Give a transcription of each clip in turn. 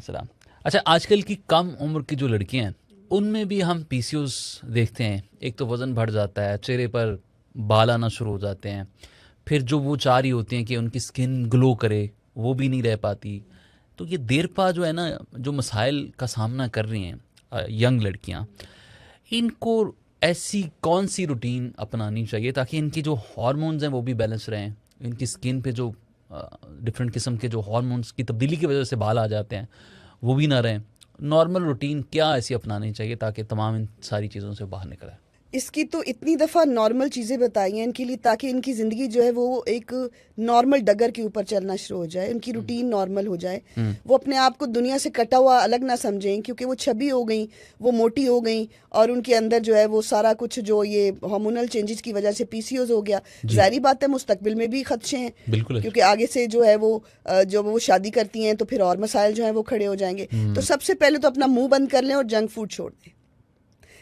السلام. اچھا, آج کل کی کم عمر کی جو لڑکیاں ہیں ان میں بھی ہم پی سی اوز دیکھتے ہیں. ایک تو وزن بڑھ جاتا ہے, چہرے پر بال آنا شروع ہو جاتے ہیں, پھر جو وہ چاہ رہی ہوتی ہیں کہ ان کی سکن گلو کرے وہ بھی نہیں رہ پاتی. تو یہ دیر پا جو ہے نا, جو مسائل کا سامنا کر رہی ہیں ینگ لڑکیاں, ان کو ایسی کون سی روٹین اپنانی چاہیے تاکہ ان کی جو ہارمونز ہیں وہ بھی بیلنس رہیں, ان کی سکن پہ جو ڈفرینٹ قسم کے جو ہارمونز کی تبدیلی کی وجہ سے بال آ جاتے ہیں وہ بھی نہ رہیں. نارمل روٹین کیا ایسی اپنانی چاہیے تاکہ تمام ان ساری چیزوں سے باہر نکلیں؟ اس کی تو اتنی دفعہ نارمل چیزیں بتائی ہیں ان کے لیے تاکہ ان کی زندگی جو ہے وہ ایک نارمل ڈگر کے اوپر چلنا شروع ہو جائے, ان کی روٹین نارمل ہو جائے, وہ اپنے آپ کو دنیا سے کٹا ہوا الگ نہ سمجھیں, کیونکہ وہ چھبی ہو گئیں, وہ موٹی ہو گئیں, اور ان کے اندر جو ہے وہ سارا کچھ جو یہ ہارمونل چینجز کی وجہ سے پی سی اوز ہو گیا. ظاہری بات ہے مستقبل میں بھی خدشے ہیں, کیونکہ آگے سے جو ہے وہ جب وہ شادی کرتی ہیں تو پھر اور مسائل جو ہیں وہ کھڑے ہو جائیں گے. تو سب سے پہلے تو اپنا منہ بند کر لیں اور جنک فوڈ چھوڑ دیں.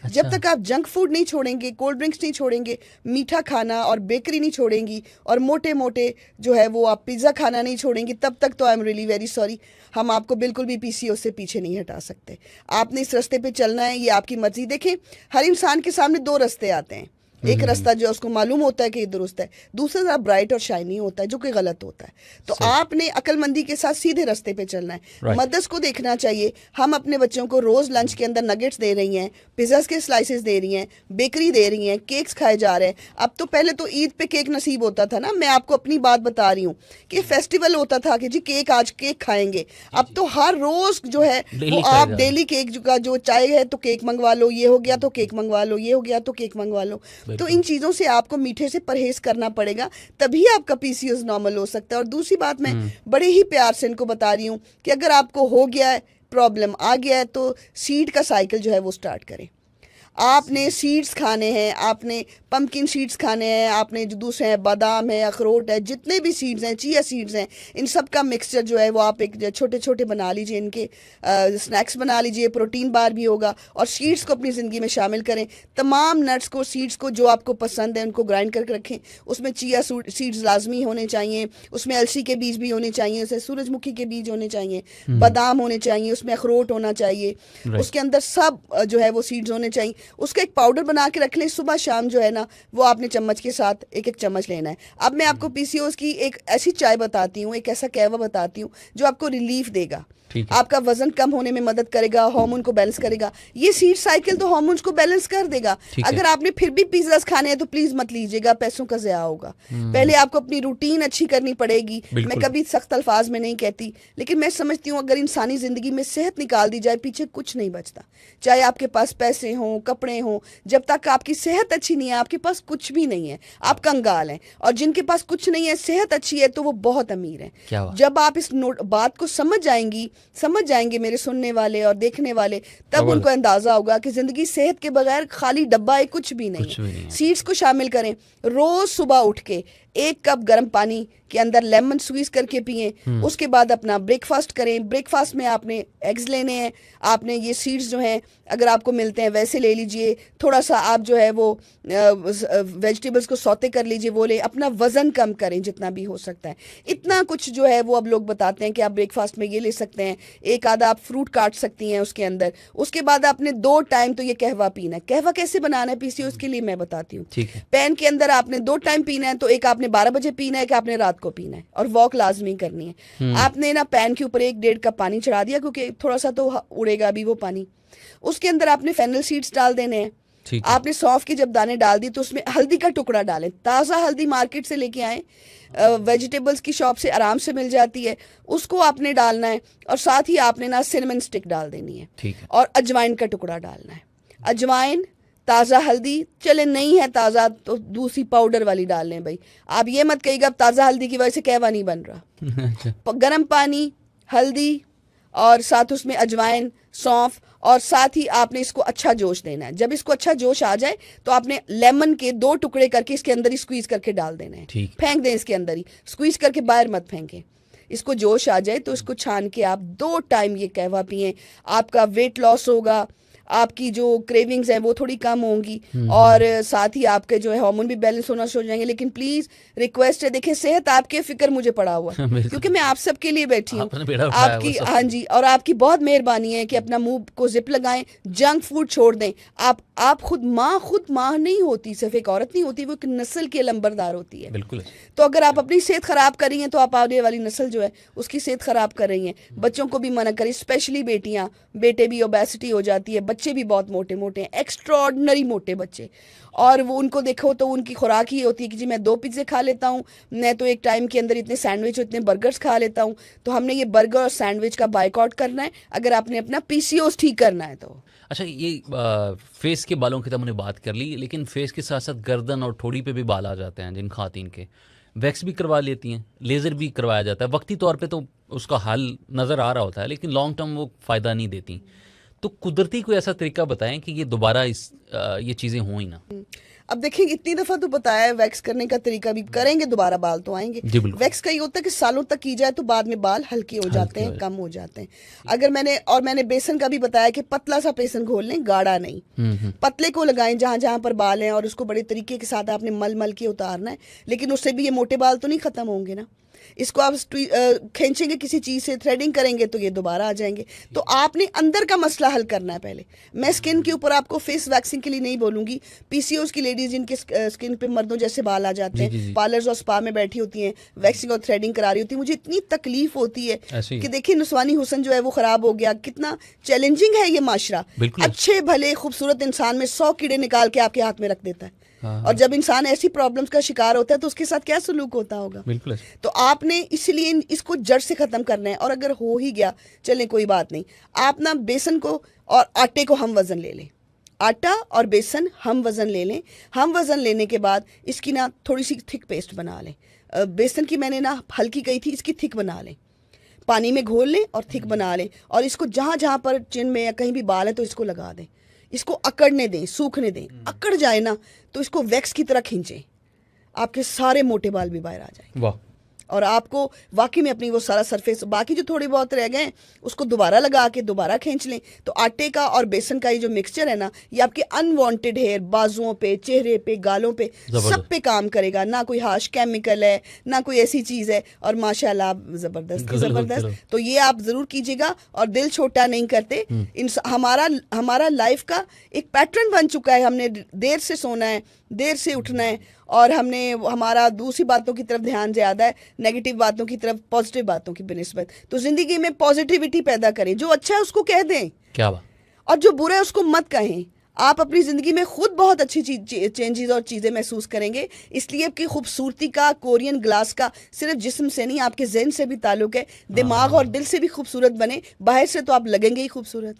جب تک آپ جنک فوڈ نہیں چھوڑیں گے, کولڈ ڈرنکس نہیں چھوڑیں گے, میٹھا کھانا اور بیکری نہیں چھوڑیں گی, اور موٹے موٹے جو ہے وہ آپ پیزا کھانا نہیں چھوڑیں گی, تب تک تو I am really very sorry, ہم آپ کو بالکل بھی پی سی او سے پیچھے نہیں ہٹا سکتے. آپ نے اس رستے پہ چلنا ہے, یہ آپ کی مرضی. دیکھیں, ہر انسان کے سامنے دو رستے آتے ہیں. ایک رستہ جو اس کو معلوم ہوتا ہے کہ یہ درست ہے, دوسرا ذرا برائٹ اور شائنی ہوتا ہے جو کہ غلط ہوتا ہے. تو آپ نے عقل مندی کے ساتھ سیدھے رستے پہ چلنا ہے. مدرس کو دیکھنا چاہیے, ہم اپنے بچوں کو روز لنچ کے اندر نگیٹس دے رہی ہیں, پیزاز کے سلائسز دے رہی ہیں, بیکری دے رہی ہیں, کیکس کھائے جا رہے ہیں. اب تو پہلے تو عید پہ کیک نصیب ہوتا تھا نا, میں آپ کو اپنی بات بتا رہی ہوں کہ فیسٹیول ہوتا تھا کہ جی کیک, آج کیک کھائیں گے. اب تو ہر روز جو ہے وہ آپ ڈیلی کیک کا جو چاہے ہے تو کیک منگوا لو, یہ ہو گیا تو کیک منگوا لو, یہ ہو گیا تو کیک منگوا لو. تو ان چیزوں سے آپ کو میٹھے سے پرہیز کرنا پڑے گا, تبھی آپ کا پی سی اوز نارمل ہو سکتا ہے. اور دوسری بات میں بڑے ہی پیار سے ان کو بتا رہی ہوں کہ اگر آپ کو ہو گیا ہے, پرابلم آ گیا ہے, تو سیڈ کا سائیکل جو ہے وہ سٹارٹ کریں. آپ نے سیڈز کھانے ہیں, آپ نے پمکن سیڈز کھانے ہیں, آپ نے جو دوسرے ہیں بادام ہے, اخروٹ ہے, جتنے بھی سیڈز ہیں, چیا سیڈز ہیں, ان سب کا مکسچر جو ہے وہ آپ ایک چھوٹے چھوٹے بنا لیجئے, ان کے سنیکس بنا لیجئے, پروٹین بار بھی ہوگا, اور سیڈز کو اپنی زندگی میں شامل کریں. تمام نٹس کو, سیڈز کو جو آپ کو پسند ہے ان کو گرائنڈ کر کے رکھیں. اس میں چیا سیڈز لازمی ہونے چاہیے, اس میں السی کے بیج بھی ہونے چاہیے, اس میں سورج مکھی کے بیج ہونے چاہیے, بادام ہونے چاہیے, اس میں اخروٹ ہونا چاہیے, اس کے اندر سب جو ہے وہ سیڈز ہونے چاہیے. اس کا ایک پاؤڈر بنا کے رکھ لیں, صبح شام جو ہے نا وہ آپ نے چمچ کے ساتھ ایک ایک چمچ لینا ہے. اب میں آپ کو پی سی اوز کی ایک ایسی چائے بتاتی ہوں, ایک ایسا قہوہ بتاتی ہوں جو آپ کو ریلیف دے گا, آپ کا وزن کم ہونے میں مدد کرے گا, ہارمون کو بیلنس کرے گا. یہ سیڈ سائیکل تو ہارمونز کو بیلنس کر دے گا. اگر آپ نے پھر بھی پیزاز کھانے ہیں تو پلیز مت لیجیے گا, پیسوں کا ضیاع ہوگا. پہلے آپ کو اپنی روٹین اچھی کرنی پڑے گی. میں کبھی سخت الفاظ میں نہیں کہتی, لیکن میں سمجھتی ہوں اگر انسانی زندگی میں صحت نکال دی جائے پیچھے کچھ نہیں بچتا. چاہے آپ کے پاس پیسے ہوں, کپڑے ہوں, جب تک آپ کی صحت اچھی نہیں ہے آپ کے پاس کچھ بھی نہیں ہے, آپ کنگال ہیں. اور جن کے پاس کچھ نہیں ہے, صحت اچھی ہے, تو وہ بہت امیر ہیں. جب آپ اس بات کو سمجھ جائیں گے میرے سننے والے اور دیکھنے والے, تب ان کو اندازہ ہوگا کہ زندگی صحت کے بغیر خالی ڈبہ ہے, کچھ بھی نہیں ہے. سیڈز کو شامل کریں. روز صبح اٹھ کے 1 کپ گرم پانی کے اندر لیمن سویز کر کے پئیں. اس کے بعد اپنا بریک فاسٹ کریں. بریک فاسٹ میں آپ نے ایگز لینے ہیں, آپ نے یہ سیڈز جو ہیں اگر آپ کو ملتے ہیں ویسے لے لیجئے. تھوڑا سا آپ جو ہے وہ ویجیٹیبلز کو سوتے کر لیجئے, وہ لیں. اپنا وزن کم کریں جتنا بھی ہو سکتا ہے. اتنا کچھ جو ہے وہ اب لوگ بتاتے ہیں کہ آپ بریک فاسٹ میں یہ لے سکتے ہیں, ایک آدھا آپ فروٹ کاٹ سکتی ہیں اس کے اندر. اس کے بعد آپ نے 2 ٹائم تو یہ قہوہ پینا ہے. قہوہ کیسے بنانا ہے پی سی اوز کے لیے میں بتاتی ہوں. پین کے اندر آپ نے 2 ٹائم پینا ہے, تو ایک آپ نے 12 بجے پینا ہے, کہ آپ نے رات کو پینا ہے, اور واک لازمی کرنی ہے. آپ نے نا پین کے اوپر 1-1.5 کپ پانی چڑھا دیا, کیونکہ تھوڑا سا تو اڑے گا ابھی وہ پانی. اس کے اندر آپ نے فینل سیڈز ڈال دینے ہیں. آپ نے سونف کے جب دانے ڈال دی تو اس میں ہلدی کا ٹکڑا ڈالیں. تازہ ہلدی مارکیٹ سے لے کے آئیں, ویجیٹیبلز کی شاپ سے آرام سے مل جاتی ہے, اس کو آپ نے ڈالنا ہے. اور ساتھ ہی آپ نے نا سینمن سٹک ڈال دینی ہے, اور اجوائن کا ٹکڑا ڈالنا ہے. اجوائن, تازہ ہلدی, چلے نہیں ہے تازہ تو دوسری پاؤڈر والی ڈال لیں بھائی. آپ یہ مت کہیے گا تازہ ہلدی کی وجہ سے قہوہ نہیں بن رہا. گرم پانی, ہلدی, اور ساتھ اس میں اجوائن, سونف, اور ساتھ ہی آپ نے اس کو اچھا جوش دینا ہے. جب اس کو اچھا جوش آ جائے تو آپ نے لیمن کے 2 ٹکڑے کر کے اس کے اندر ہی سکویز کر کے ڈال دینا ہے. پھینک دیں اس کے اندر ہی, سکویز کر کے باہر مت پھینکیں. اس کو جوش آ جائے تو اس کو چھان کے آپ 2 ٹائم یہ قہوہ پئیں. آپ کا ویٹ لاس ہوگا, آپ کی جو کریونگز ہیں وہ تھوڑی کم ہوں گی, اور ساتھ ہی آپ کے جو ہے ہارمون بھی بیلنس ہونا شروع ہو جائیں گے. لیکن پلیز ریکویسٹ ہے, دیکھیں صحت آپ کے فکر مجھے پڑا ہوا ہے کیونکہ میں آپ سب کے لیے بیٹھی ہوں, آپ کی ہاں جی, اور آپ کی بہت مہربانی ہے کہ اپنا منہ کو زپ لگائیں, جنک فوڈ چھوڑ دیں. آپ خود ماں نہیں ہوتی, صرف ایک عورت نہیں ہوتی, وہ ایک نسل کے لمبردار ہوتی ہے. بالکل. تو اگر آپ اپنی صحت خراب کر رہی ہیں تو آپ آنے والی نسل جو ہے اس کی صحت خراب کر رہی ہیں. بچوں کو بھی منع کریں, اسپیشلی بیٹیاں, بیٹے بھی اوبیسٹی ہو جاتی ہے, بچے بھی بہت موٹے ہیں, ایکسٹرا آرڈنری موٹے بچے, اور وہ ان کو دیکھو تو ان کی خوراک ہی ہوتی ہے کہ جی میں 2 پیزے کھا لیتا ہوں, میں تو ایک ٹائم کے اندر اتنے سینڈوچ اتنے برگرز کھا لیتا ہوں. تو ہم نے یہ برگر اور سینڈوچ کا بائیکاٹ کرنا ہے اگر آپ نے اپنا PCOS ٹھیک کرنا ہے تو. اچھا, یہ فیس کے بالوں کی تو ہم نے بات کر لی, لیکن فیس کے ساتھ ساتھ گردن اور ٹھوڑی پہ بھی بال آ جاتے ہیں جن خواتین کے, ویکس بھی کروا لیتی ہیں, لیزر بھی کروایا جاتا ہے. وقتی طور پہ تو اس کا حل نظر آ رہا ہوتا ہے, لیکن لانگ ٹرم وہ فائدہ نہیں دیتی. تو قدرتی کوئی ایسا طریقہ بتائیں کہ یہ دوبارہ یہ چیزیں ہوں ہی نا. اب دیکھیں اتنی دفعہ تو بتایا ہے ویکس کرنے کا طریقہ, بھی کریں گے دوبارہ بال تو آئیں گے. جی بالکل. ویکس کا یہ ہوتا ہے کہ سالوں تک کی جائے تو بعد میں بال ہلکے ہو جاتے ہیں, کم ہو جاتے ہیں. اگر میں نے بیسن کا بھی بتایا کہ پتلا سا بیسن گھول لیں, گاڑھا نہیں, پتلے کو لگائیں جہاں جہاں پر بال ہیں, اور اس کو بڑے طریقے کے ساتھ آپ نے مل کے اتارنا ہے. لیکن اس سے بھی یہ موٹے بال تو نہیں ختم ہوں گے نا, اس کو آپ کھینچیں گے کسی چیز سے, تھریڈنگ کریں گے تو یہ دوبارہ آ جائیں گے. تو آپ نے اندر کا مسئلہ حل کرنا ہے پہلے. میں اسکن کے اوپر آپ کو فیس ویکسنگ کے لیے نہیں بولوں گی. PCOS کی لیڈیز جن کے اسکن پہ مردوں جیسے بال آ جاتے ہیں, پارلرز اور سپا میں بیٹھی ہوتی ہیں, ویکسنگ اور تھریڈنگ کرا رہی ہوتی ہیں, مجھے اتنی تکلیف ہوتی ہے کہ دیکھیں نسوانی حسن جو ہے وہ خراب ہو گیا. کتنا چیلنجنگ ہے یہ معاشرہ. اچھے بھلے خوبصورت انسان میں 100 کیڑے نکال کے آپ کے ہاتھ میں رکھ دیتا ہے, اور جب انسان ایسی پرابلمز کا شکار ہوتا ہے تو اس کے ساتھ کیا سلوک ہوتا ہوگا. تو آپ نے اس لیے اس کو جڑ سے ختم کرنا ہے. اور اگر ہو ہی گیا چلیں کوئی بات نہیں, آپ نا بیسن کو اور آٹے کو ہم وزن لے لیں, آٹا اور بیسن ہم وزن لے لیں. ہم وزن لینے کے بعد اس کی نا تھوڑی سی تھک پیسٹ بنا لیں. بیسن کی میں نے نا ہلکی کہی تھی, اس کی تھک بنا لیں, پانی میں گھول لیں اور تھک بنا لیں, اور اس کو جہاں جہاں پر چن میں یا کہیں بھی بال ہے تو اس کو لگا دیں. اس کو اکڑنے دیں, سوکھنے دیں. اکڑ جائے نا تو اس کو ویکس کی طرح کھینچیں, آپ کے سارے موٹے بال بھی باہر آ جائیں. واہ. اور آپ کو واقعی میں اپنی وہ سارا سرفیس, باقی جو تھوڑے بہت رہ گئے ہیں اس کو دوبارہ لگا کے دوبارہ کھینچ لیں. تو آٹے کا اور بیسن کا یہ جو مکسچر ہے نا, یہ آپ کے انوانٹیڈ ہیئر, بازوؤں پہ, چہرے پہ, گالوں پہ, سب پہ کام کرے گا. نہ کوئی ہارش کیمیکل ہے, نہ کوئی ایسی چیز ہے, اور ماشاءاللہ آپ زبردست. تو یہ آپ ضرور کیجیے گا, اور دل چھوٹا نہیں کرتے. ہمارا لائف کا ایک پیٹرن بن چکا ہے, ہم نے دیر سے سونا ہے, دیر سے اٹھنا ہے, اور ہمارا دوسری باتوں کی طرف دھیان زیادہ ہے, نیگیٹو باتوں کی طرف پازیٹیو باتوں کی بنسبت. تو زندگی میں پازیٹیوٹی پیدا کریں, جو اچھا ہے اس کو کہہ دیں, کیا بات, اور جو برا ہے اس کو مت کہیں. آپ اپنی زندگی میں خود بہت اچھی چینجز اور چیزیں محسوس کریں گے. اس لیے آپ کی خوبصورتی کا, کورین گلاس کا, صرف جسم سے نہیں آپ کے ذہن سے بھی تعلق ہے. دماغ اور دل سے بھی خوبصورت بنے, باہر سے تو آپ لگیں گے ہی خوبصورت.